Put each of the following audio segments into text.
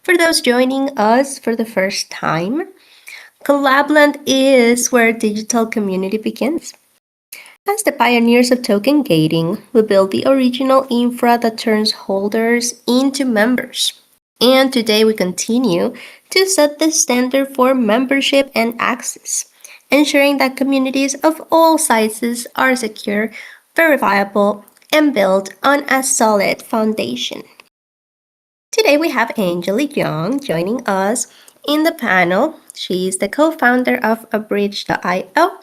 For those joining us for the first time, Collab.Land is where digital community begins. As the pioneers of token gating, we built the original infra that turns holders into members. And today we continue to set the standard for membership and access, ensuring that communities of all sizes are secure, verifiable, and built on a solid foundation. Today we have Angelique Young joining us in the panel. She's the co-founder of Abridge.io,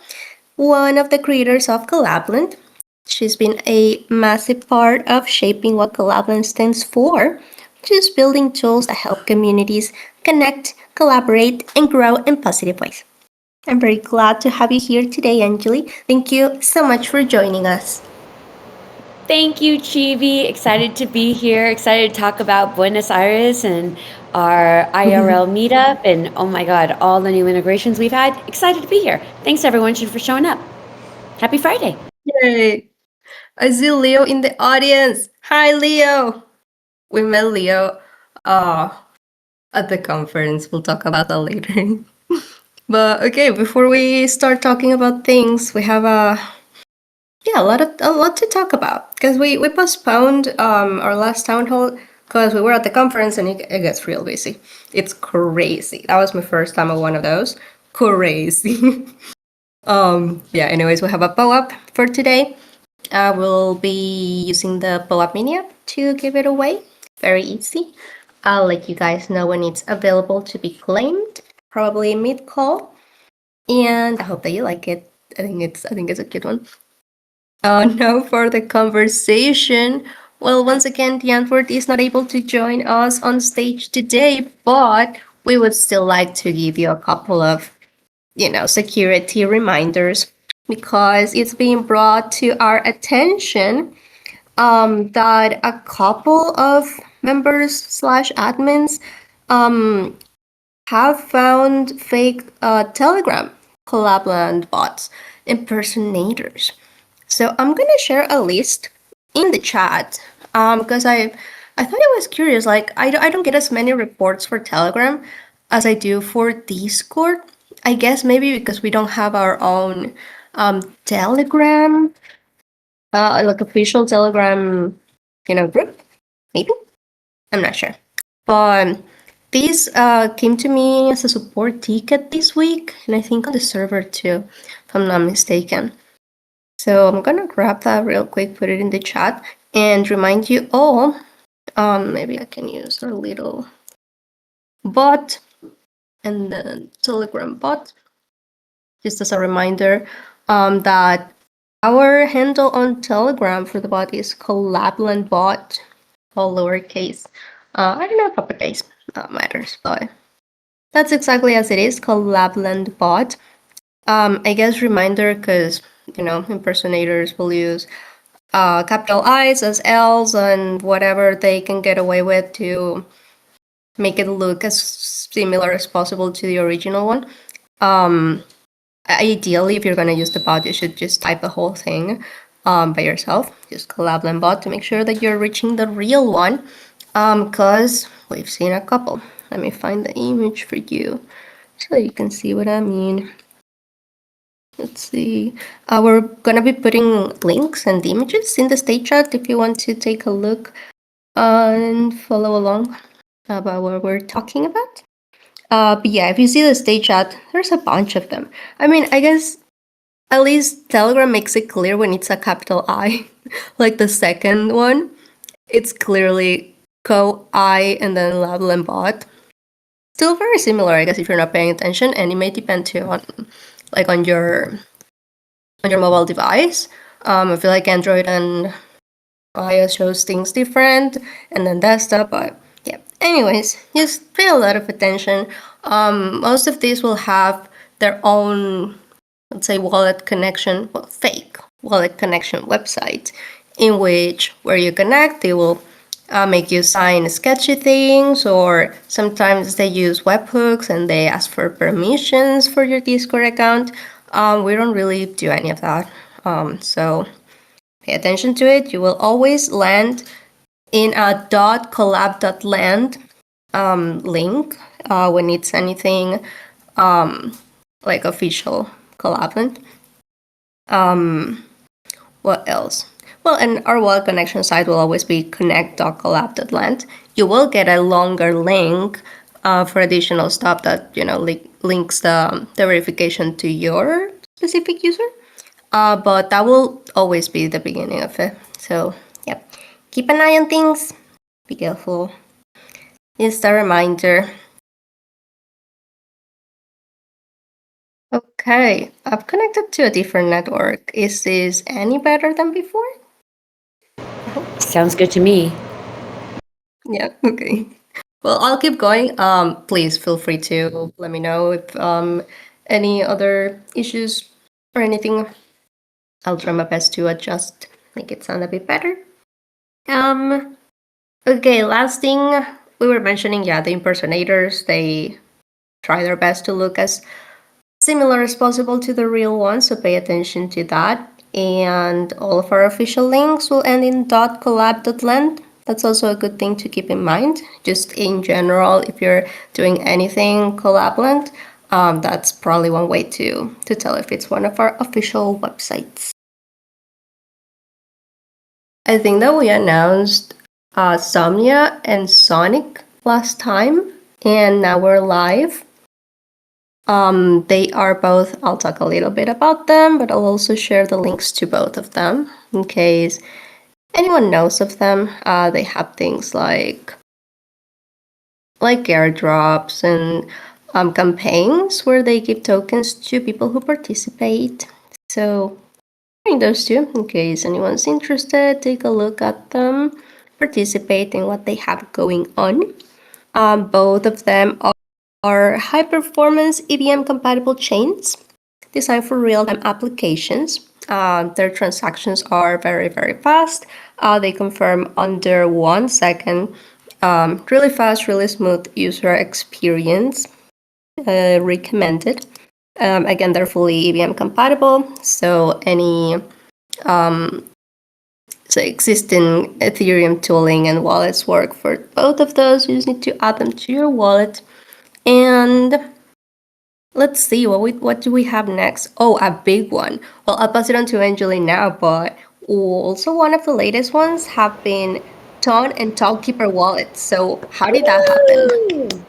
one of the creators of Collab.Land. She's been a massive part of shaping what Collab.Land stands for, which is building tools that help communities connect, collaborate, and grow in positive ways. I'm very glad to have you here today, Angeli. Thank you so much for joining us. Thank you, Chivi. Excited to be here. Excited to talk about Buenos Aires and our IRL meetup. And oh my God, all the new integrations we've had. Excited to be here. Thanks, everyone, for showing up. Happy Friday. Yay! I see Leo in the audience. Hi, Leo. We met Leo at the conference. We'll talk about that later. But okay, before we start talking about things, we have a lot to talk about because we postponed our last town hall because we were at the conference and it gets real busy. It's crazy. That was my first time at one of those. Crazy. Yeah. Anyways, we have a POAP for today. We'll be using the POAP mini app to give it away. Very easy. I'll let you guys know when it's available to be claimed, probably mid-call. And I hope that you like it. I think it's a good one. Now for the conversation. Well, once again, the Antwoord is not able to join us on stage today, but we would still like to give you a couple of, security reminders because it's being brought to our attention that a couple of members slash admins have found fake Telegram Collab.Land bots, impersonators. So I'm gonna share a list in the chat because I thought it was curious. Like I don't get as many reports for Telegram as I do for Discord. I guess maybe because we don't have our own Telegram, like official Telegram, group. Maybe I'm not sure, but this came to me as a support ticket this week, and I think on the server too, if I'm not mistaken. So I'm gonna grab that real quick, put it in the chat, and remind you all. Maybe I can use our little bot and the Telegram bot, just as a reminder that our handle on Telegram for the bot is Collab.Land bot, all lowercase. I don't know if uppercase matters, but that's exactly as it is, Collab.Land bot. I guess reminder because impersonators will use capital I's as L's and whatever they can get away with to make it look as similar as possible to the original one. Ideally, if you're going to use the bot, you should just type the whole thing by yourself. Just Collab.Land bot to make sure that you're reaching the real one because we've seen a couple. Let me find the image for you so you can see what I mean. Let's see. We're going to be putting links and images in the stage chat if you want to take a look and follow along about what we're talking about. But yeah, if you see the stage chat, there's a bunch of them. I mean, I guess at least Telegram makes it clear when it's a capital I. Like the second one, it's clearly co-I and then label and bot. Still very similar, I guess, if you're not paying attention, and it may depend too on your mobile device. I feel like Android and iOS shows things different, and then desktop. But yeah. Anyways, just pay a lot of attention. Most of these will have their own, let's say, wallet connection, fake wallet connection website, in which where you connect, they will make you sign sketchy things, or sometimes they use webhooks and they ask for permissions for your Discord account. We don't really do any of that. So pay attention to it. You will always land in a .collab.land link when it's anything like official Collab.Land. What else? Well, and our wallet connection site will always be connect.collab.land. You will get a longer link for additional stuff that links the verification to your specific user. But that will always be the beginning of it. So, yep, keep an eye on things. Be careful. Just a reminder. Okay, I've connected to a different network. Is this any better than before? Sounds good to me. Yeah, okay. Well, I'll keep going. Please feel free to let me know if any other issues or anything. I'll try my best to adjust, make it sound a bit better. Okay, last thing we were mentioning, yeah, the impersonators, they try their best to look as similar as possible to the real one, so pay attention to that. And all of our official links will end in .collab.land. That's also a good thing to keep in mind. Just in general, if you're doing anything Collab.Land, that's probably one way to tell if it's one of our official websites. I think that we announced Somnia and Sonic last time, and now we're live. They are both, I'll talk a little bit about them, but I'll also share the links to both of them in case anyone knows of them. They have things like airdrops and campaigns where they give tokens to people who participate. So those two, in case anyone's interested, take a look at them, participate in what they have going on. Both of them are high-performance EVM compatible chains designed for real-time applications. Their transactions are very, very fast. They confirm under 1 second. Really fast, really smooth user experience. Recommended. Again, they're fully EVM compatible, so any existing Ethereum tooling and wallets work for both of those. You just need to add them to your wallet. And let's see, what do we have next? Oh, a big one. Well, I'll pass it on to Angeline now, but also one of the latest ones have been Ton and Townkeeper wallets. So how did that happen?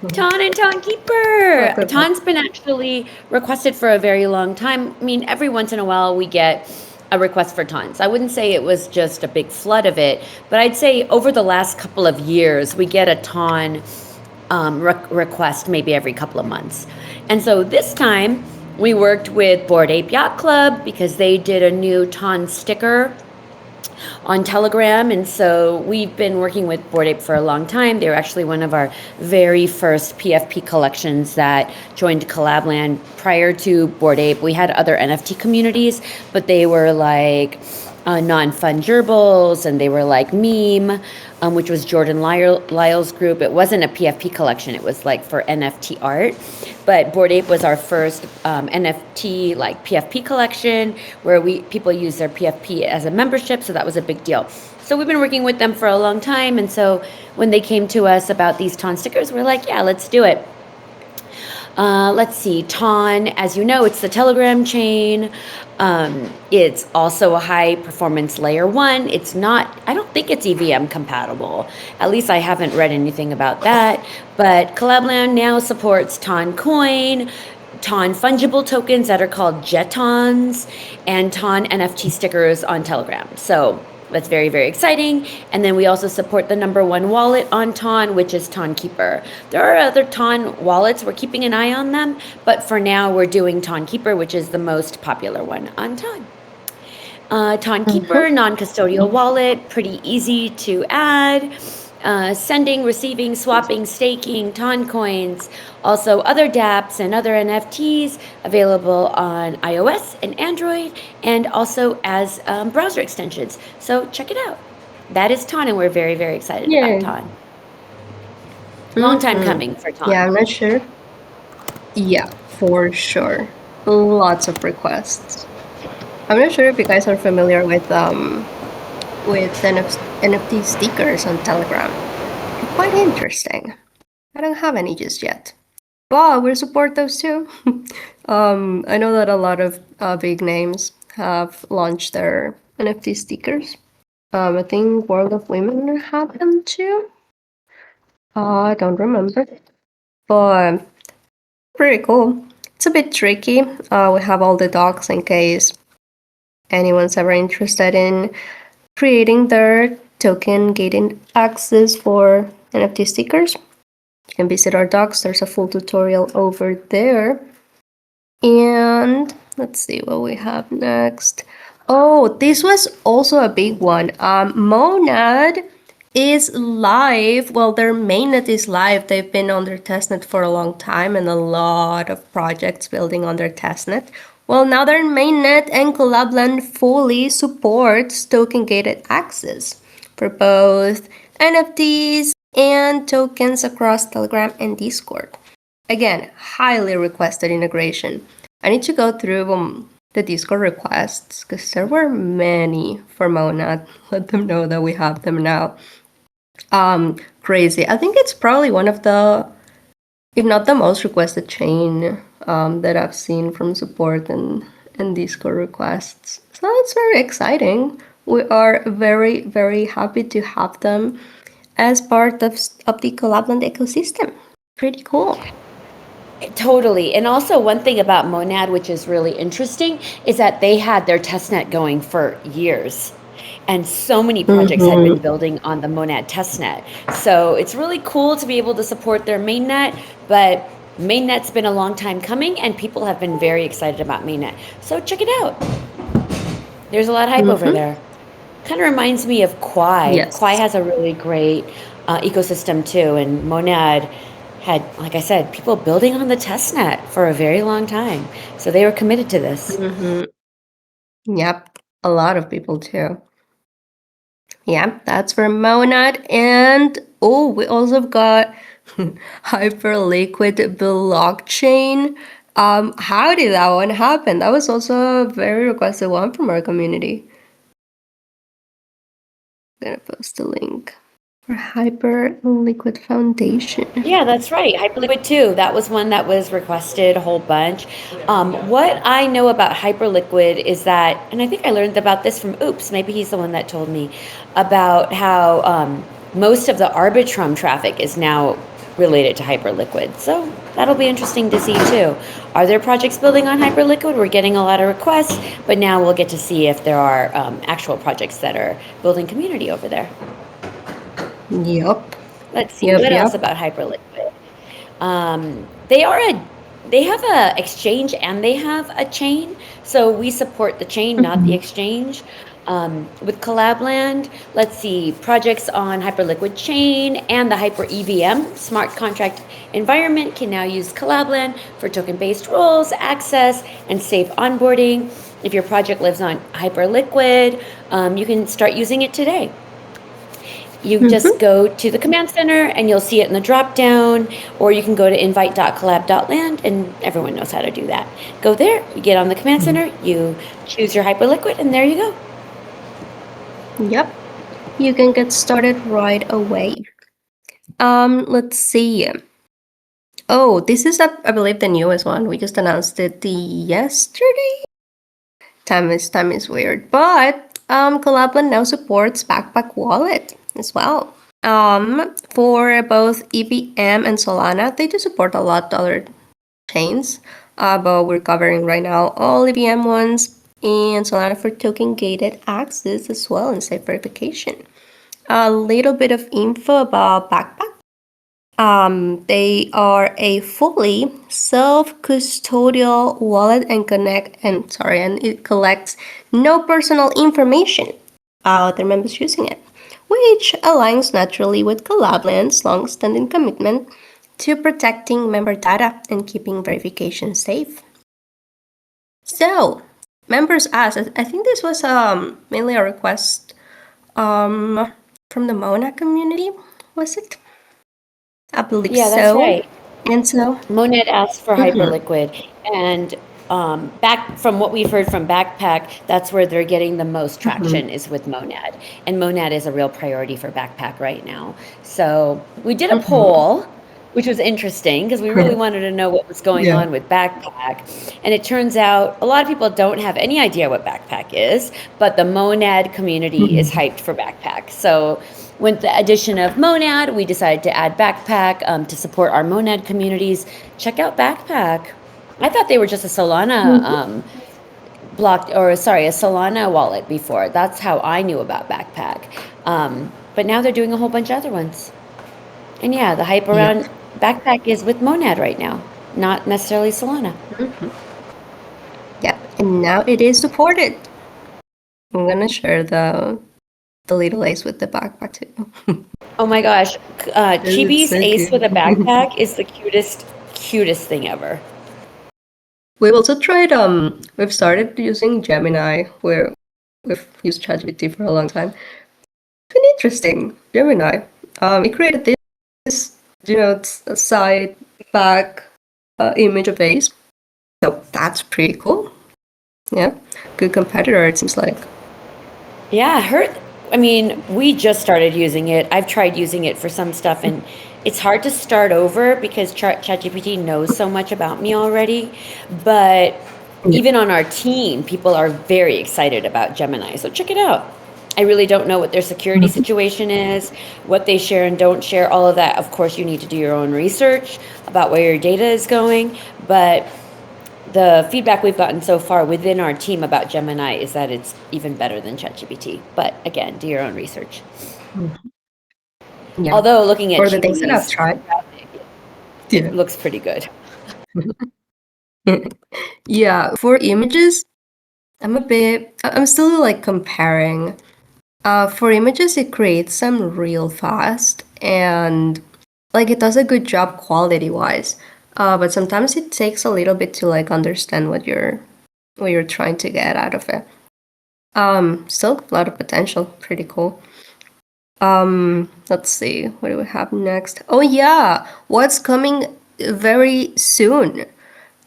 Ton and Townkeeper. Ton's been actually requested for a very long time. I mean, every once in a while we get a request for tons. I wouldn't say it was just a big flood of it, but I'd say over the last couple of years we get a ton request maybe every couple of months. And so this time we worked with Bored Ape Yacht Club because they did a new ton sticker on Telegram, and so we've been working with Bored Ape for a long time. They were actually one of our very first PFP collections that joined Collab.Land. Prior to Bored Ape, we had other NFT communities, but they were like non-fungibles, and they were like Meme, which was Jordan Lyle's group. It wasn't a PFP collection, it was like for NFT art. But Bored Ape was our first NFT like PFP collection where people use their PFP as a membership, so that was a big deal. So we've been working with them for a long time, and so when they came to us about these Ton stickers, we're like, yeah, let's do it. Let's see, Ton, as you know, it's the Telegram chain. It's also a high performance layer 1. It's not, I don't think it's EVM compatible. At least I haven't read anything about that. But Collab.Land now supports Ton Coin, Ton fungible tokens that are called Jetons, and Ton NFT stickers on Telegram. So that's very, very exciting. And then we also support the #1 wallet on Ton, which is Townkeeper. There are other Ton wallets. We're keeping an eye on them. But for now, we're doing Townkeeper, which is the most popular one on Ton. Townkeeper, non-custodial wallet, pretty easy to add. Sending, receiving, swapping, staking, Ton coins, also other dApps and other NFTs available on iOS and Android, and also as browser extensions. So check it out. That is Ton, and we're very, very excited about Yeah. Ton. Long time Mm-hmm. coming for Yeah, Ton. I'm not sure. Yeah, for sure. Lots of requests. I'm not sure if you guys are familiar with NFT stickers on Telegram. They're quite interesting. I don't have any just yet. But we'll support those too. I know that a lot of big names have launched their NFT stickers. I think World of Women have them too. I don't remember. But pretty cool. It's a bit tricky. We have all the docs in case anyone's ever interested in creating their token gated access for NFT stickers. You can visit our docs. There's a full tutorial over there. And let's see what we have next. Oh, this was also a big one. Monad is live. Well, their mainnet is live. They've been on their testnet for a long time and a lot of projects building on their testnet. Well, now their mainnet and Collab.Land fully supports token gated access for both NFTs and tokens across Telegram and Discord. Again, highly requested integration. I need to go through the Discord requests because there were many for Monad. Let them know that we have them now. Crazy. I think it's probably one of the, if not the most requested chain that I've seen from support and Discord requests. So it's very exciting. We are very, very happy to have them as part of the Collab.Land ecosystem. Pretty cool. Totally. And also, one thing about Monad, which is really interesting, is that they had their testnet going for years. And so many projects had been Mm-hmm. building on the Monad testnet. So it's really cool to be able to support their mainnet, but mainnet's been a long time coming, and people have been very excited about mainnet. So check it out. There's a lot of hype over Mm-hmm. there. Kind of reminds me of Quai. Quai Yes. has a really great ecosystem too, and Monad had, like I said, people building on the testnet for a very long time. So they were committed to this. Mm-hmm. Yep. A lot of people too. Yeah, that's for Monad. And oh, we also got Hyperliquid blockchain. How did that one happen? That was also a very requested one from our community. I'm gonna post a link for Hyperliquid Foundation. Yeah, that's right. Hyperliquid too. That was one that was requested a whole bunch. What I know about Hyperliquid is that, and I think I learned about this from Oops, maybe he's the one that told me, about how most of the Arbitrum traffic is now related to Hyperliquid. So that'll be interesting to see too. Are there projects building on Hyperliquid? We're getting a lot of requests, but now we'll get to see if there are actual projects that are building community over there. Yep. Let's see, Yep, what else yep. about Hyperliquid? They are they have a exchange and they have a chain. So we support the chain, not the Mhm. exchange. With Collab.Land, let's see, projects on Hyperliquid chain and the Hyper EVM smart contract environment can now use Collab.Land for token-based roles, access, and safe onboarding. If your project lives on Hyperliquid, you can start using it today. You just Mhm. go to the command center and you'll see it in the drop down, or you can go to invite.collab.land, and everyone knows how to do that. Go there, you get on the command center, you choose your Hyperliquid, and there you go. Yep. You can get started right away. Let's see. Oh, this is, I believe, the newest one. We just announced it yesterday. Time is weird, but Collabland now supports Backpack Wallet as well. For both EVM and Solana, they do support a lot of other chains, but we're covering right now all EVM ones and Solana for token gated access as well and safe verification. A little bit of info about Backpack. They are a fully self-custodial wallet and it collects no personal information about their members using it, which aligns naturally with Collab.Land's long-standing commitment to protecting member data and keeping verification safe. So, members asked, I think this was mainly a request from the Mona community, was it? I believe Yeah, that's so. right. And so, Monad asks for mhm, Hyperliquid, and back from what we've heard from Backpack, that's where they're getting the most mhm, traction is with Monad, and Monad is a real priority for Backpack right now. So we did a mhm. poll, which was interesting because we really wanted to know what was going Yeah. on with Backpack, and it turns out a lot of people don't have any idea what Backpack is, but the Monad community is Mhm. hyped for Backpack. So with the addition of Monad, we decided to add Backpack to support our Monad communities. Check out Backpack. I thought they were just a Solana Mhm. a Solana wallet before. That's how I knew about Backpack. But now they're doing a whole bunch of other ones. And yeah, the hype Yep. around Backpack is with Monad right now, not necessarily Solana. Mhm. Yep. And now it is supported. I'm gonna share the little ace with the backpack too. Oh my gosh, It's Chibi's so ace with a good. backpack is the cutest thing ever. We've also tried we've started using Gemini where we've used ChatGPT for a long time. It's been interesting. Gemini. It created this a side back image of face. So that's pretty cool. Yeah. Good competitor it seems like. Yeah, I mean, we just started using it. I've tried using it for some stuff, and it's hard to start over because ChatGPT knows so much about me already. But Yeah. even on our team, people are very excited about Gemini. So check it out. I really don't know what their security Mhm. situation is, what they share and don't share, all of that. Of course, you need to do your own research about where your data is going. But the feedback we've gotten so far within our team about Gemini is that it's even better than ChatGPT. But again, do your own research. Mhm. Yeah. Although looking at For the things that I've Chibi's tried. graphic, it Yeah. looks pretty good. Yeah, for images, I'm still like comparing. For images, it creates them real fast and like it does a good job quality wise. But sometimes it takes a little bit to like understand what you're trying to get out of it. Still a lot of potential. Pretty cool. Let's see. What do we have next? Oh yeah, what's coming very soon?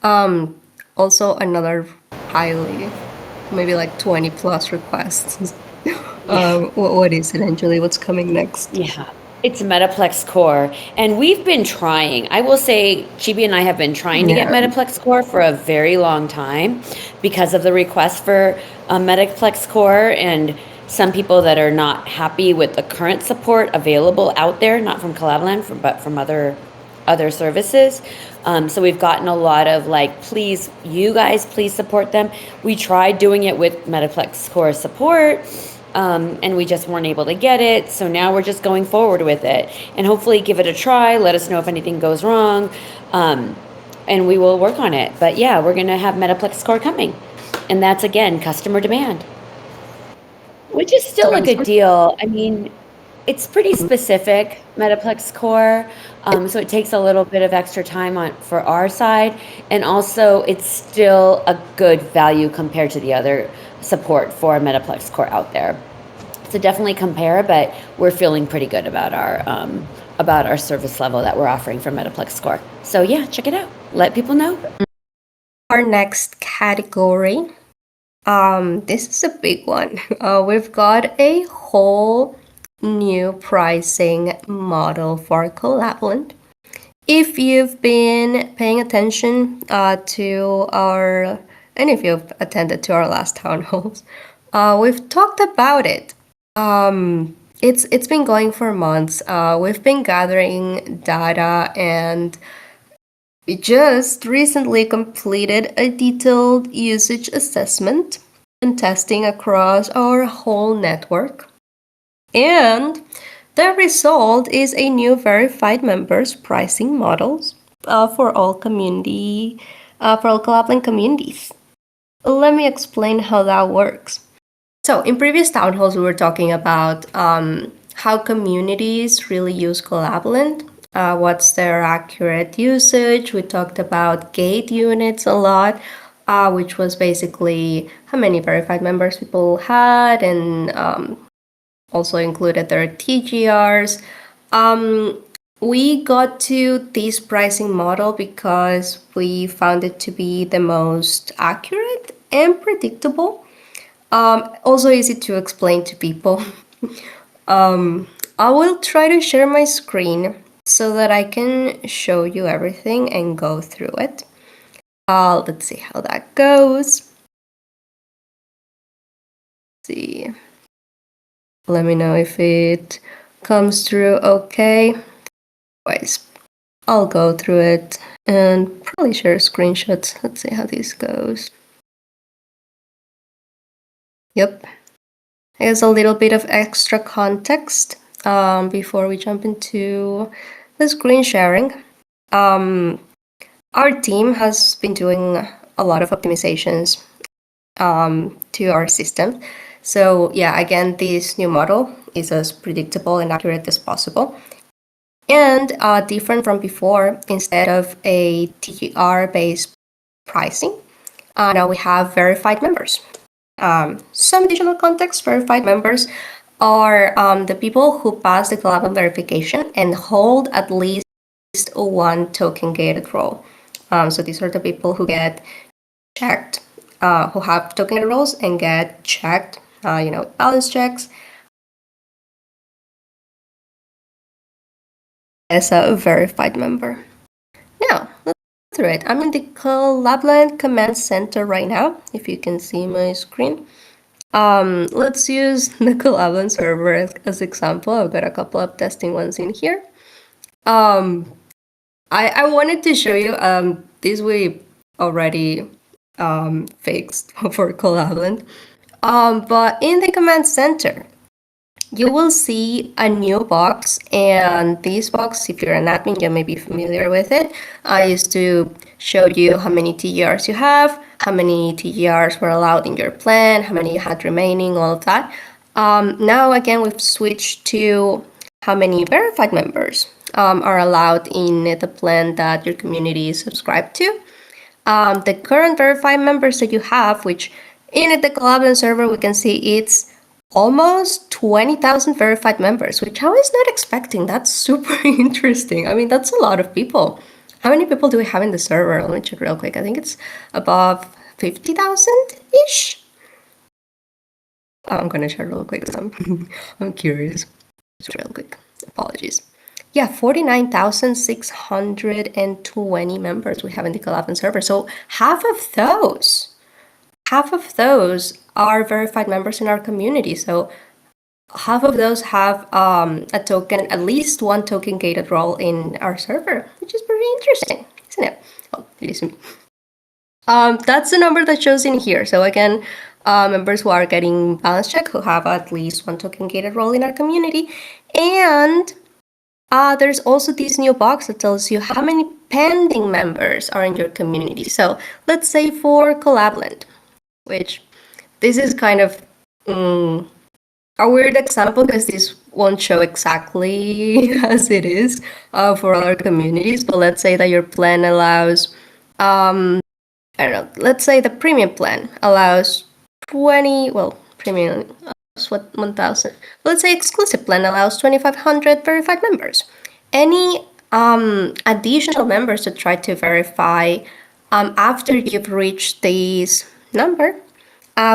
Um, Also another highly, maybe like 20 plus requests. Yeah. What is it, Angeli? What's coming next? Yeah, it's Metaplex Core. And we've been trying. I will say, Chibi and I have been trying to get Yeah. Metaplex Core for a very long time because of the request for Metaplex Core and some people that are not happy with the current support available out there, not from Collab.Land, but from other services. So we've gotten a lot of like, please, you guys, please support them. We tried doing it with Metaplex Core support, and we just weren't able to get it. So now we're just going forward with it and hopefully give it a try. Let us know if anything goes wrong, and we will work on it. But yeah, we're going to have Metaplex Core coming. And that's again customer demand, which is still a Sounds good good. deal. I mean, it's pretty specific, Metaplex Core, so it takes a little bit of extra time on for our side, and also it's still a good value compared to the other support for Metaplex Core out there. So definitely compare, but we're feeling pretty good about our service level that we're offering for Metaplex Core. So yeah, check it out. Let people know. Our next category. This is a big one. We've got a whole new pricing model for Collabland. If you've been paying attention to our, and if you've attended to our last town halls, we've talked about it. It's been going for months. We've been gathering data, and we just recently completed a detailed usage assessment and testing across our whole network. And the result is a new verified members pricing models for all Collab.Land communities. Let me explain how that works. So in previous town halls, we were talking about how communities really use Collab.Land, what's their accurate usage. We talked about gate units a lot, which was basically how many verified members people had and also included their TGRs. We got to this pricing model because we found it to be the most accurate and predictable. Also easy to explain to people. I will try to share my screen so that I can show you everything and go through it. Let's see how that goes. Let's see. Let me know if it comes through okay. Otherwise, I'll go through it and probably share screenshots. Let's see how this goes. Yep. I guess a little bit of extra context before we jump into the screen sharing. Our team has been doing a lot of optimizations to our system. So yeah, again, this new model is as predictable and accurate as possible. And different from before, instead of a TGR-based pricing, now we have verified members. Some additional context: verified members are the people who pass the Collab verification and hold at least one token gated role. So these are the people who get checked, who have token gated roles and get checked, balance checks as a verified member. Now, let's go through it. I'm in the Collab.Land Command Center right now, if you can see my screen. Let's use the Collab.Land server as example. I've got a couple of testing ones in here. I wanted to show you this we already fixed for Collab.Land. But in the command center, you will see a new box, and this box, if you're an admin, you may be familiar with it. I used to show you how many TGRs you have, how many TGRs were allowed in your plan, how many you had remaining, all of that. Now, again, we've switched to how many verified members are allowed in the plan that your community is subscribed to. The current verified members that you have, which in the Collab.Land server, we can see it's almost 20,000 verified members, which I was not expecting. That's super interesting. I mean, that's a lot of people. How many people do we have in the server? Let me check real quick. I think it's above 50,000-ish. I'm gonna check real quick because I'm curious. Just real quick. Apologies. Yeah, 49,620 members we have in the Collab.Land server. So half of those are verified members in our community. So half of those have a token, at least one token gated role in our server, which is pretty interesting, isn't it? Oh, listen. That's the number that shows in here. So again, members who are getting balance check, who have at least one token gated role in our community. And there's also this new box that tells you how many pending members are in your community. So let's say for Collab.Land, which this is kind of a weird example because this won't show exactly as it is for other communities. But let's say that your plan allows, I don't know, let's say the premium plan allows 20, well, premium allows 1,000. Let's say exclusive plan allows 2,500 verified members. Any additional members to try to verify after you've reached this number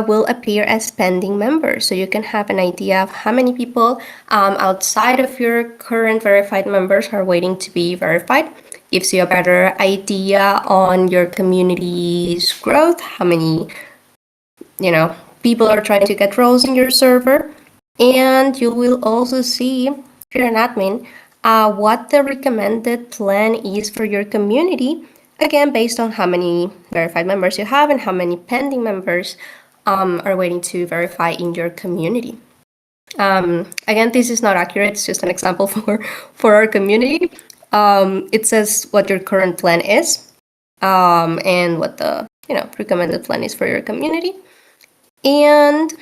will appear as pending members. So you can have an idea of how many people outside of your current verified members are waiting to be verified. Gives you a better idea on your community's growth, how many, people are trying to get roles in your server. And you will also see, if you're an admin, what the recommended plan is for your community. Again, based on how many verified members you have and how many pending members are waiting to verify in your community. Again, this is not accurate. It's just an example for our community. It says what your current plan is and what the recommended plan is for your community. And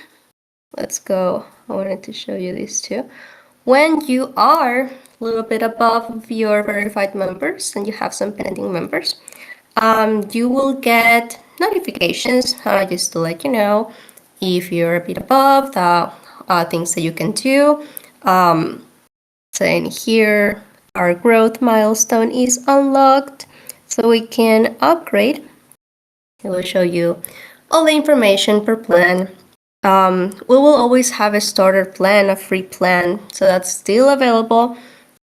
let's go. I wanted to show you this too. When you are a little bit above your verified members and you have some pending members, you will get notifications just to let you know if you're a bit above that things that you can do. So in here, our growth milestone is unlocked, so we can upgrade. It will show you all the information per plan. We will always have a starter plan, a free plan, so that's still available.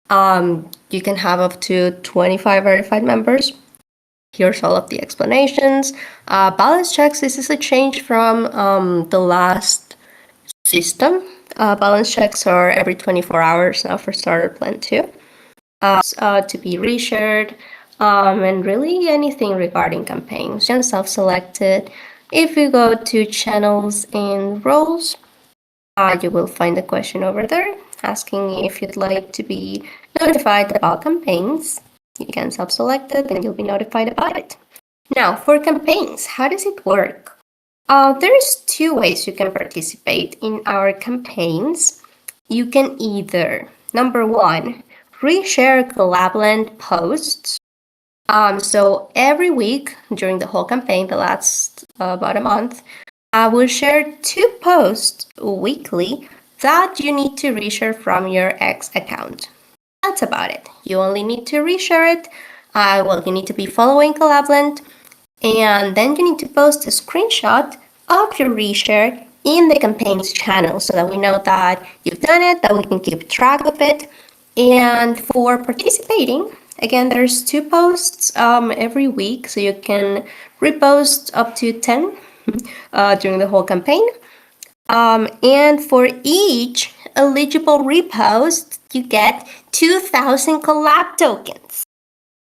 You can have up to 25 verified members. Here's all of the explanations. Balance checks, this is a change from the last system. Balance checks are every 24 hours now for starter plan 2. To be reshared, and really anything regarding campaigns, just self-selected. If you go to channels and roles, you will find a question over there asking if you'd like to be notified about campaigns. You can self-select it and you'll be notified about it. Now, for campaigns, how does it work? There's 2 ways you can participate in our campaigns. You can either, number 1, reshare Collab.Land posts. So every week during the whole campaign, that lasts about a month, I will share 2 posts weekly that you need to reshare from your X account. That's about it. You only need to reshare it. You need to be following Collab.Land, and then you need to post a screenshot of your reshare in the campaigns channel so that we know that you've done it, that we can keep track of it. And for participating, again, there's 2 posts every week, so you can repost up to 10 during the whole campaign. And for each eligible repost, you get 2,000 collab tokens.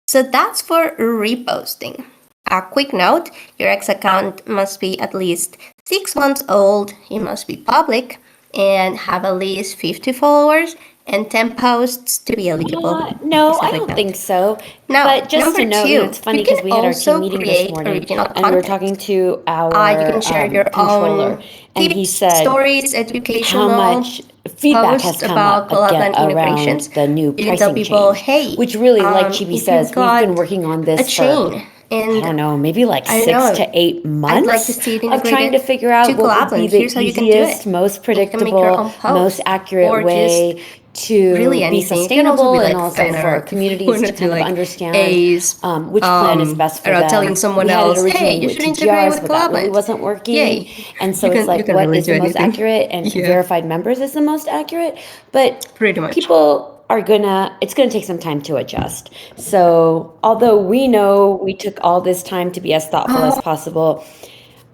So that's for reposting. A quick note, your X account must be at least 6 months old, it must be public, and have at least 50 followers and 10 posts to be eligible. No, I don't think so. Now, But just to number know, 2, it's funny you because can we had our team also meeting this create morning, original and we were content. talking to You our can share your controller, own and he tips, said stories, how educational much feedback has posts come about up Collab.Land around integrations. the new You can tell pricing people, change, hey, which really, like Chibi if says, you've we've been got working on a this for, chain I don't and know, maybe like I don't 6 know, to 8 I'd like to months see it of trying to integrated figure to out what would be Collab.Land. the Here's how you can do easiest, it. most You can make your own predictable, most post accurate or just way to really be anything. It can also sustainable, be and like also fan for art. communities Want to to do kind of like understand A's, which plan is best I for don't know, telling them. someone We had it else, hey, originally you with should integrate TTRs, with but that really Collab.Land. wasn't working. Yay. And so it's like, You can what really is do the most anything. accurate? And Yeah, verified members is the most accurate. But pretty much. people are it's gonna take some time to adjust. So although we know we took all this time to be as thoughtful as possible,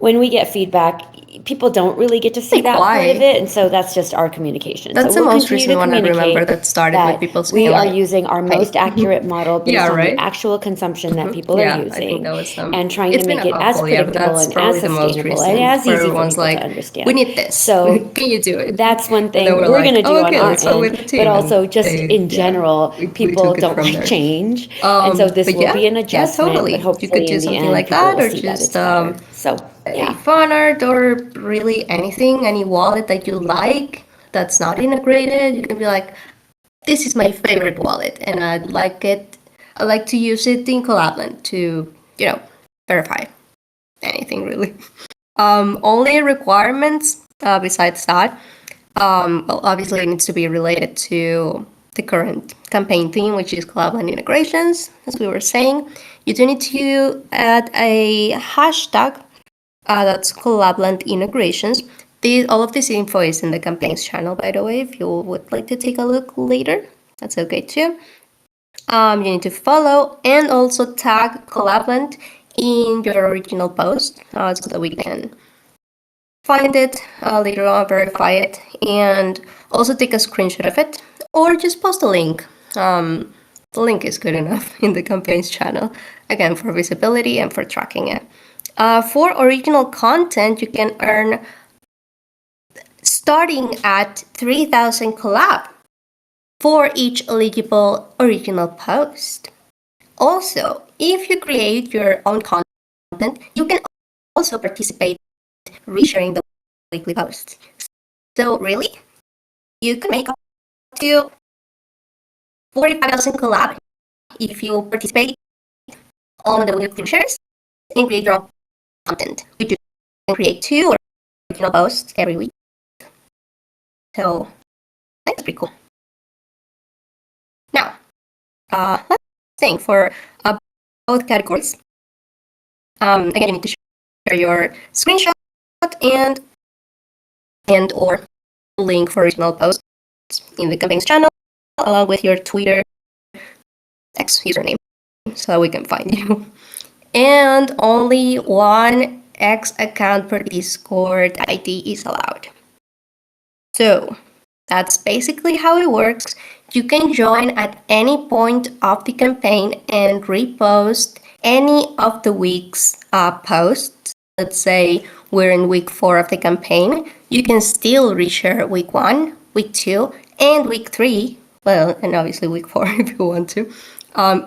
when we get feedback, people don't really get to see that part of Why? it, and so that's just our communication. That's So the we'll most continue to recent one I remember communicate that started with people that we saying are like, using our hey. most accurate model based Yeah, on the right? actual consumption that people are Yeah, I think using, that was and trying to it's been make a it as couple, yeah, but predictable that's and as probably the most sustainable and recent as where easy for everyone's people to like, we understand. need this. So Can you do it? that's one And then thing we're we're like, going to do oh, on okay, our let's go with the end, team. but also And just in yeah, general, we people took it don't from like there. change, and so this But will be an yeah, adjustment, but totally. You could hopefully do in the something end, like people that, will or see that just it's better. So a yeah. fan art, or really anything, any wallet that you like that's not integrated. You can be like, this is my favorite wallet, and I like to use it in Collab.Land to, verify anything really. Only requirements besides that, well, obviously it needs to be related to the current campaign theme, which is Collab.Land integrations, as we were saying. You do need to add a hashtag that's Collab.Land integrations. All of this info is in the campaigns channel, by the way, if you would like to take a look later. That's okay too. You need to follow and also tag Collab.Land in your original post so that we can find it later on, verify it, and also take a screenshot of it, or just post a link. The link is good enough in the campaigns channel, again, for visibility and for tracking it. For original content, you can earn starting at 3,000 collab for each eligible original post. Also, if you create your own content, you can also participate resharing the weekly posts. So really, you can make up to 45,000 collab if you participate on the weekly shares and create your own content, which you can create 2 original posts every week. So that's pretty cool. Now, let's think for both categories. Again, you need to share your screenshot and or link for original posts in the campaigns channel, along with your Twitter X username, so we can find you. And only one X account per Discord ID is allowed. So that's basically how it works. You can join at any point of the campaign and repost any of the week's posts. Let's say we're in week 4 of the campaign. You can still reshare week 1, week 2, and week 3. Well, and obviously week 4 if you want to.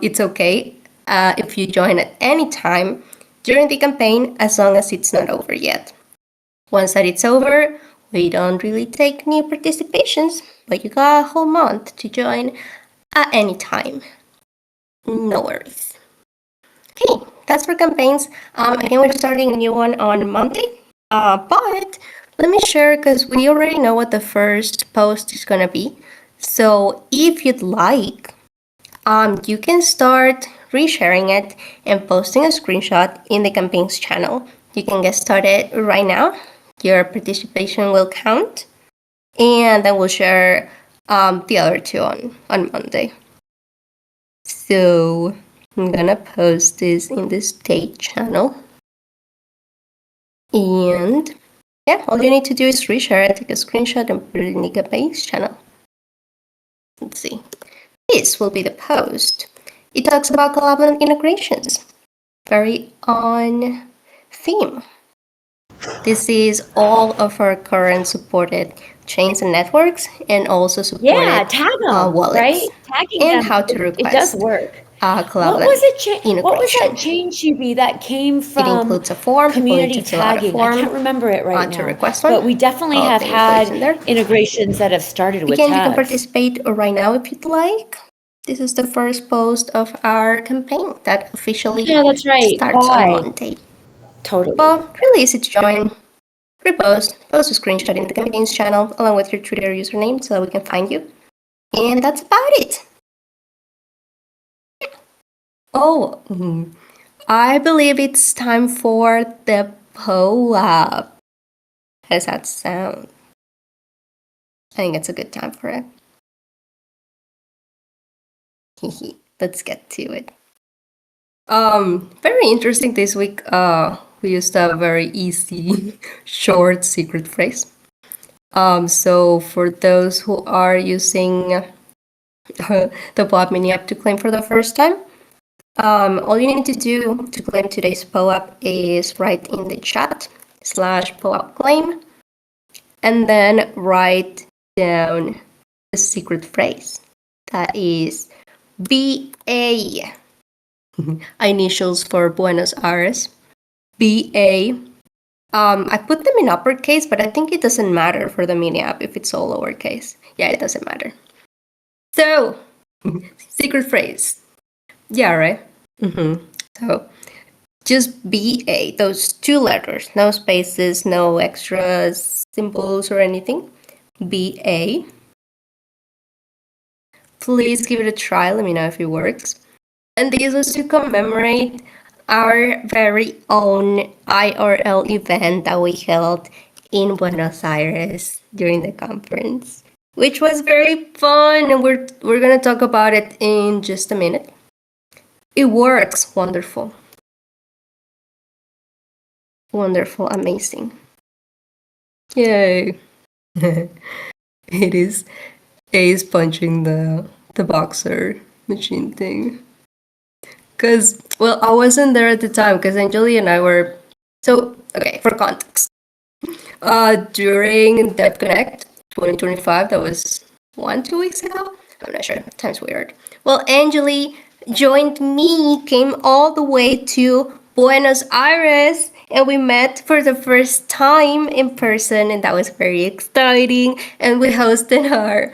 It's okay if you join at any time during the campaign as long as it's not over yet. Once that it's over, we don't really take new participations, but you got a whole month to join at any time. No worries. Okay, that's for campaigns. Again, we're starting a new one on Monday. But let me share because we already know what the first post is gonna be. So if you'd like, you can start resharing it and posting a screenshot in the campaigns channel. You can get started right now. Your participation will count, and then we'll share the other two on Monday. So I'm gonna post this in the state channel, and yeah, all you need to do is reshare it, take a screenshot, and put it in the campaigns channel. Let's see. This will be the post. It talks about Collab.Land integrations. Very on theme. This is all of our current supported chains and networks, and also supported tag them, wallets, right? Tagging and them, how to request it does work. Collab.Land What was that integration. change, Chibi, that came It from includes a form. People need community to fill out a tagging? form I can't remember it right to now. request one. But we definitely All have the info is had in there. integrations that have started with Again, you can tags. participate right now if you'd like. This is the first post of our campaign that officially that's right. starts on Monday. Totally. Well, really easy to join. Repost, post a screenshot in the campaigns channel along with your Twitter username so we can find you. And that's about it. Oh, I believe it's time for the POAP. How does that sound? I think it's a good time for it. Let's get to it. Very interesting this week. We used a very easy, short secret phrase. So for those who are using the POAP mini app to claim for the first time, all you need to do to claim today's POAP is write in the chat /POAP claim, and then write down the secret phrase. That is BA. Initials for Buenos Aires. BA. I put them in uppercase, but I think it doesn't matter for the mini app if it's all lowercase. Yeah, it doesn't matter. So, secret phrase. Yeah, right? So, just BA, those 2 letters, no spaces, no extra symbols or anything. BA. Please give it a try, let me know if it works. And this was to commemorate our very own IRL event that we held in Buenos Aires during the conference, which was very fun, and we're gonna talk about it in just a minute. It works. Wonderful. Wonderful, amazing. Yay. It is Ace punching the boxer machine thing. Because, well, I wasn't there at the time because Anjali and I were... So, okay, for context. During Dev Connect 2025, that was 2 weeks ago? I'm not sure. Time's weird. Well, Anjali joined me, came all the way to Buenos Aires, and we met for the first time in person, and that was very exciting. And we hosted our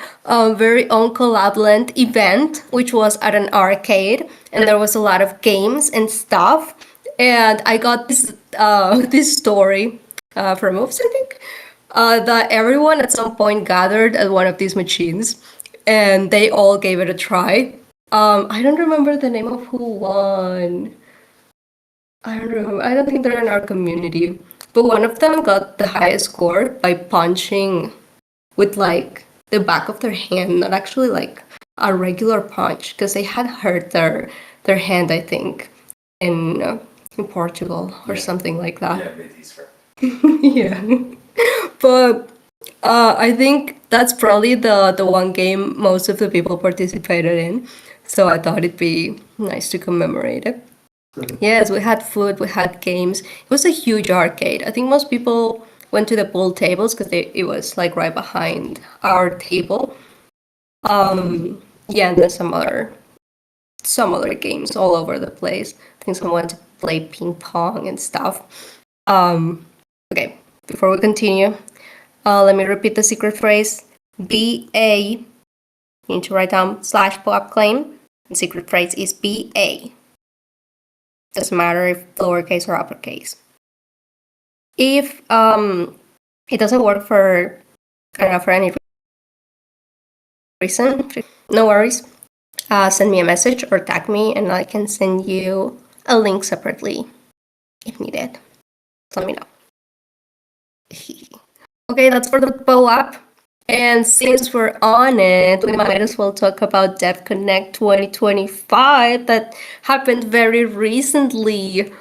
very own Collab.Land event, which was at an arcade, and there was a lot of games and stuff. And I got this this story from Oops, I think, that everyone at some point gathered at one of these machines, and they all gave it a try. I don't remember the name of who won. I don't remember. I don't think they're in our community, but one of them got the highest score by punching with like the back of their hand, not actually like a regular punch, because they had hurt their hand, I think, in Portugal or something like that. Yeah, Mitty's hurt. Yeah. But I think that's probably the one game most of the people participated in. So I thought it'd be nice to commemorate it. Yes, we had food, we had games. It was a huge arcade. I think most people went to the pool tables because it was like right behind our table. Yeah, and then some other games all over the place. I think someone went to play ping pong and stuff. Okay, before we continue, let me repeat the secret phrase. BA. You need to write down /POAP claim. The secret phrase is BA. Doesn't matter if lowercase or uppercase. If it doesn't work for any reason, no worries. Send me a message or tag me, and I can send you a link separately if needed. Let me know. Okay, that's for the POAP. And since we're on it, we might as well talk about Dev Connect 2025 that happened very recently.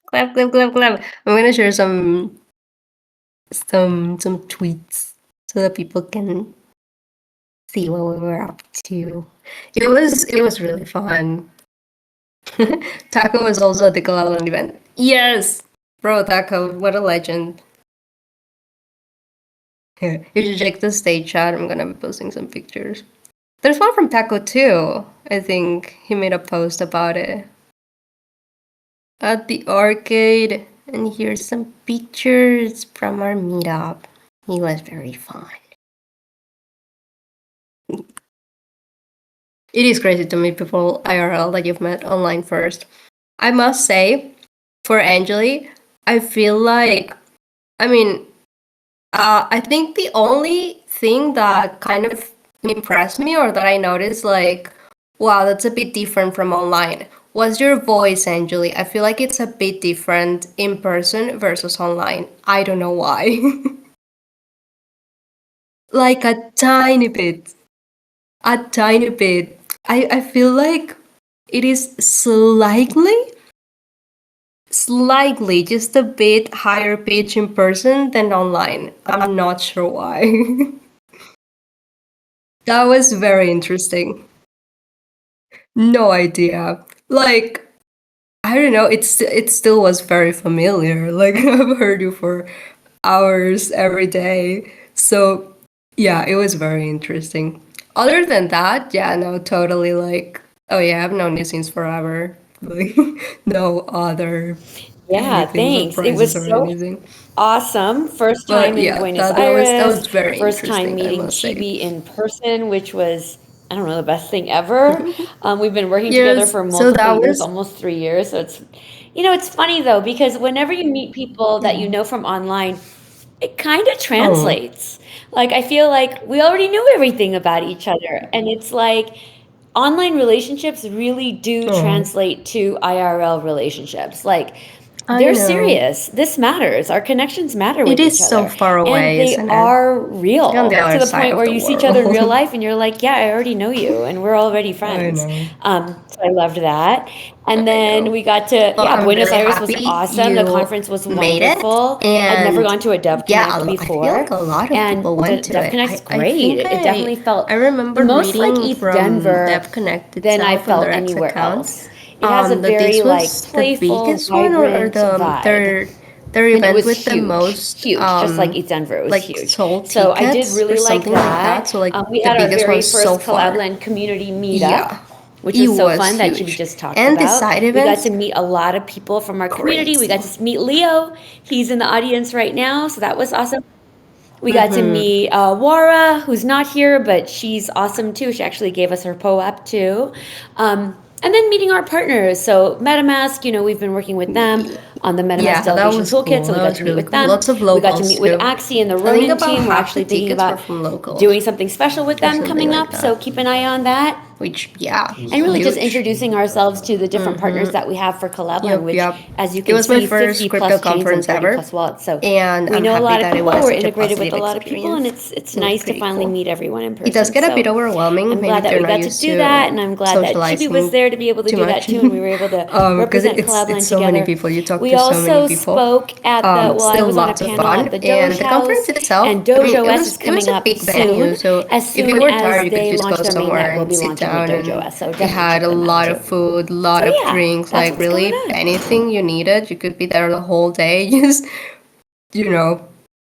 Clap, clap, clap, clap. I'm gonna share some tweets so that people can see what we were up to. It was really fun. Taco was also at the Collab.Land event. Yes, bro, Taco, what a legend. You should check the stage chat. I'm gonna be posting some pictures. There's one from Taco too. I think he made a post about it. At the arcade, and here's some pictures from our meetup. It was very fun. It is crazy to meet people IRL that you've met online first. I must say, for Angeli, I feel like, I think the only thing that kind of impressed me or that I noticed, like, wow, that's a bit different from online, was your voice, Angeli. I feel like it's a bit different in person versus online. I don't know why. Like a tiny bit. A tiny bit. I feel like it is slightly, just a bit higher pitch in person than online. I'm not sure why. That was very interesting. No idea. Like, I don't know, it still was very familiar. Like, I've heard you for hours every day. So, yeah, it was very interesting. Other than that, yeah, no, totally like, oh yeah, I've known you since forever. Like, no other Yeah, anything, thanks. It surprises was or so anything. awesome. First But time in yeah, Buenos that was Aires, very first time interesting, I meeting must say. Chibi in person, which was, I don't know, the best thing ever. We've been working together Yes, for so multiple that years, was almost 3 years. So it's funny though, because whenever you meet people that you know from online, it kind of oh, translates. Like, I feel like we already knew everything about each other. And it's like online relationships really do oh, translate to IRL relationships. Like, I they're know. serious. This matters. Our connections matter It with each is so other. far And away, they isn't it? are It's like on the real to other the side point of where the you see each other in real world. life and you're like, yeah, I already know you and we're already I friends. know. So I loved that. And I then know. we got to, Well, yeah, I'm Buenos really Aires was happy awesome. The you conference was made it. wonderful. I'd never And gone to a Dev yeah, Connect I feel like before. a lot of And people the went to Dev it. Connect's I great. think It definitely I felt the remember most like reading East from Denver Dev Connect than I itself on felt their X anywhere account else. It has a that very this like was the playful, biggest one, or vibrant vibe. their And it event was with the huge, most huge, just like East Denver. It was like huge. sold So I did tickets or really like something like that. that. So like We the had our biggest very one so first far. Collab.Land community meetup, Yeah, which it was so was fun that Chibi huge. just talked And the about. side We got to events, meet a lot of people from our community. We crazy. got to meet Leo. He's in the audience right now, so that was awesome. We got to Mm-hmm. meet Wara, who's not here, but she's awesome too. She actually gave us her POAP too. And then meeting our partners. So MetaMask, we've been working with them on the MetaMask Yeah, that Delegation was Toolkit, cool. so we That got was to meet really with cool. them. Lots of We got to locals meet with too. Axie and the I think Ronin about team. We're half the actually thinking tickets were about from locals doing something special with or them something coming like up, so that. keep an eye on that. Which, yeah, And really just huge. introducing ourselves to the different partners that we have for Collab.Land, Yep, which, yep. as you It can was my see, first 50 crypto plus chains and conference 30 ever, plus wallets. So and we I'm know a happy lot of that it people, was we're such a integrated with positive a lot of people, and experience. it's It was nice to pretty finally cool. meet everyone in It does person. get a So bit overwhelming, I'm maybe glad if that you're we not got to used do that, to and I'm glad that Chibi was socializing there to be able to too do that much. too, and we were able to Because represent it's Collab.Land so many together. people. You talk We to so many also people. spoke at the, well, I Still was on a lots of panel at fun, the and Doge the conference House, itself. and I Doge mean, OS is it was coming a up big venue. soon. So As if soon you were as tired, you could they just launch go their somewhere mainnet, we'll and be sit launching with down. Doge And OS, so they definitely had check a them out lot too. of food, So lot of yeah, drinks, that's like what's going really on. anything you needed. You could be there the whole day. Just you know,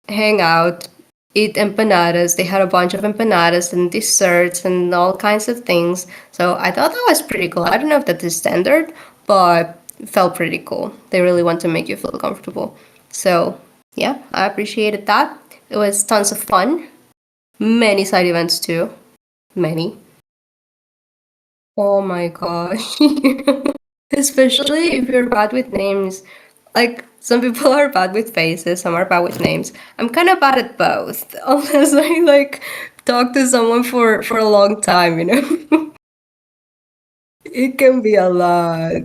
hang out, eat empanadas. They had a bunch of empanadas and desserts and all kinds of things. So I thought that was pretty cool. I don't know if that is standard, but it felt pretty cool. They really want to make you feel comfortable. So yeah, I appreciated that. It was tons of fun. Many side events too. Many. Oh my gosh. Especially if you're bad with names. Like, some people are bad with faces, some are bad with names. I'm kind of bad at both, unless I, like, talk to someone for a long time, you know? It can be a lot.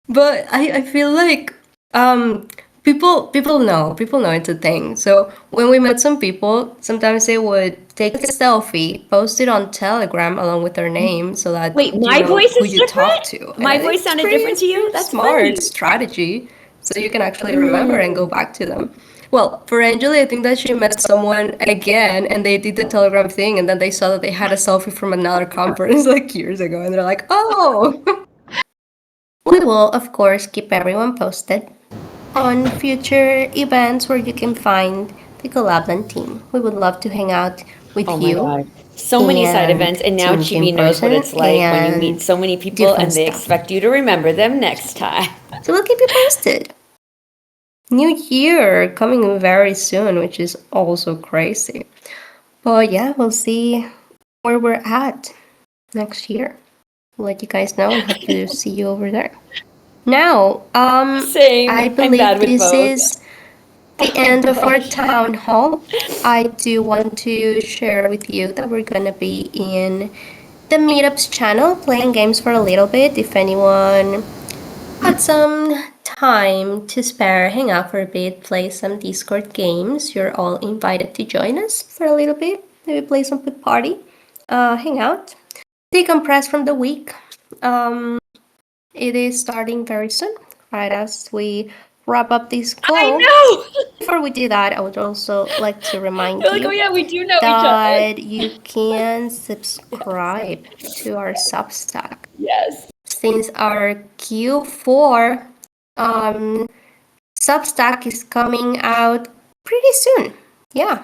But I feel like um people know it's a thing. So when we met some people, sometimes they would take a selfie, post it on Telegram along with their name so that Wait, you my know voice who is you talk different? to. And My I think voice sounded different it's to you? pretty That's smart funny. strategy. So you can actually remember and go back to them. Well, for Angeli, I think that she met someone again and they did the Telegram thing and then they saw that they had a selfie from another conference like years ago and they're like, oh. We will, of course, keep everyone posted on future events where you can find the Collab.Land team. We would love to hang out Oh with my you God. So many side and events, and to now meet you in Chibi knows what person it's like when you meet and so many people different and they stuff. expect you to remember them next time. So we'll keep you posted. New year coming very soon, which is also crazy. But yeah, we'll see where we're at next year. We'll let you guys know and hope to see you over there. Now, Same. I I'm bad believe with this both. is the Oh end of our gosh. town hall. I do want to share with you that we're gonna be in the Meetups channel playing games for a little bit. If anyone had some time to spare, hang out for a bit, play some Discord games, you're all invited to join us for a little bit. Maybe play some quick party, hang out, decompress from the week. It is starting very soon, right as we wrap up this I call. know. Before we do that, I would also like to remind You're like, oh you yeah, we do know each other. that you can subscribe to our Substack. Yes. Since our Q4 um, Substack is coming out pretty soon. Yeah,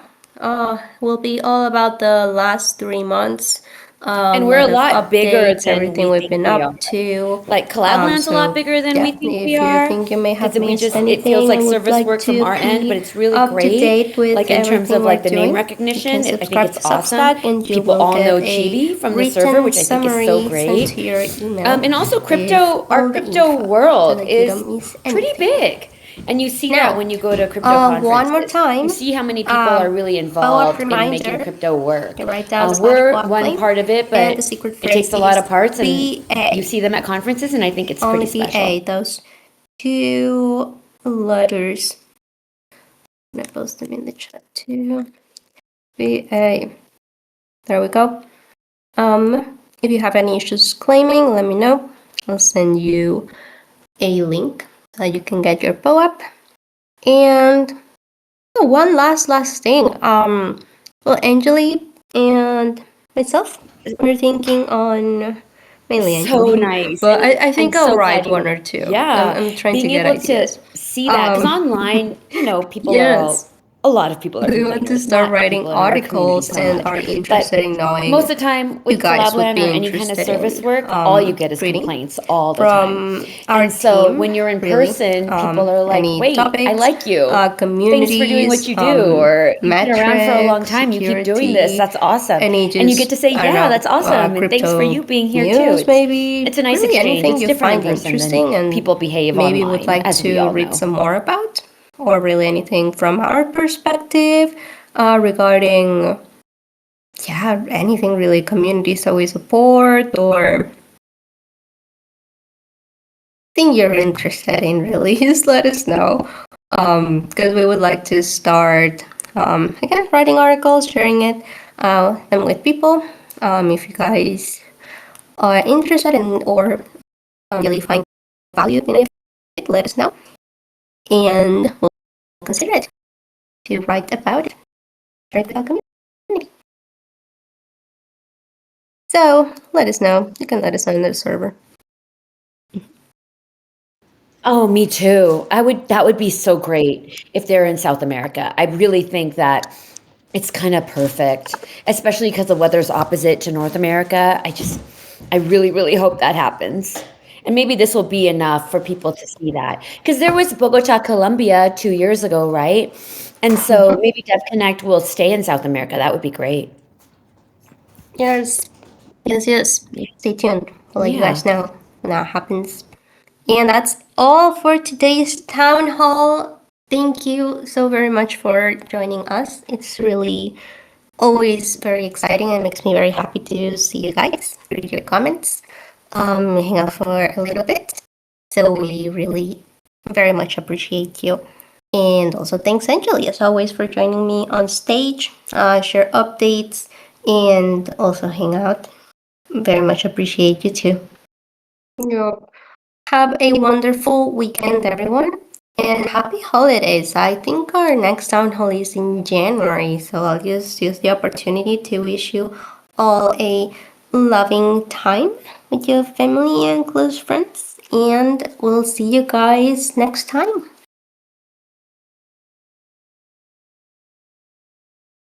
will be all about the last 3 months. A And we're a lot of lot bigger updates, than everything we we've think been we are. up to. Like Collab.Land's a lot So bigger than we yeah, think we if you are. think you may have Because we missed just, it feels anything like and would service like work from to our end, but be it's really up to great. date with Like in terms of everything we're like the name doing, you recognition, can I think subscribe it's to awesome. Substack and you People will all know get a Chibi from the server, written which I think is so summary sent great. to your email And also with crypto, our all the crypto info so world that you is don't miss pretty anything. big. And you see that Now, when you go to crypto one more conferences. You time, see how many people are really follow-up involved in making reminder. crypto work. You write down We're /block one claim, part of it, and but the secret it takes phrase a lot is of parts, and you BA. see them at conferences, and I think it's Only pretty special. BA. Those two letters. I'm gonna post them in the chat too. BA. There we go. If you have any issues claiming, let me know. I'll send you a link so you can get your POAP. And one last thing. Well, Angeli and myself, we're thinking on mainly So Angeli, nice. but I I'm think I'll so write glad one you, or two. yeah, I'm trying to being get able to ideas. see that. Because online, people are all Yes. a lot of people are We want to complainers, start not writing people in our community articles so and much. are But interested in knowing most of the time you with guys would Collab.Land be or any kind of interested service in work, all you get is reading complaints all the time. from our And so team, when you're in really. person, people are like, Any wait, I topics, like you. Thanks for doing what communities, you do. Or you've been around for a long metrics, time. You keep doing this. security, That's awesome. any And you get to just, say, I don't yeah, know, that's awesome. And thanks for crypto you being here too. news maybe, It's a nice really exchange. anything It's you different in find person than interesting and people behave maybe would online, like as we to all read know. some more about, or really anything from our perspective regarding, yeah, anything really, communities that we support or thing you're interested in, really, just let us know. Because we would like to start, again, writing articles, sharing it, them with people. If you guys are interested in or really find value in it, let us know. And we'll consider it to write about it, share it with our community. So let us know. You can let us know in the server. Oh, me too. That would be so great if they're in South America. I really think that it's kind of perfect, especially because the weather's opposite to North America. I really, really hope that happens. And maybe this will be enough for people to see that. Because there was Bogota, Colombia 2 years ago, right? And so Mhm. maybe Dev Connect will stay in South America. That would be great. Yes, yes. Stay tuned. We'll let you Yeah. guys know when that happens. And that's all for today's town hall. Thank you so very much for joining us. It's really always very exciting and makes me very happy to see you guys, read your comments, hang out for a little bit. So we really very much appreciate you. And also thanks, Angeli, as always, for joining me on stage, share updates, and also hang out. Very much appreciate you too. Yep. Have a wonderful weekend, everyone, and happy holidays. I think our next town hall is in January, so I'll just use the opportunity to wish you all a loving time with your family and close friends, and we'll see you guys next time.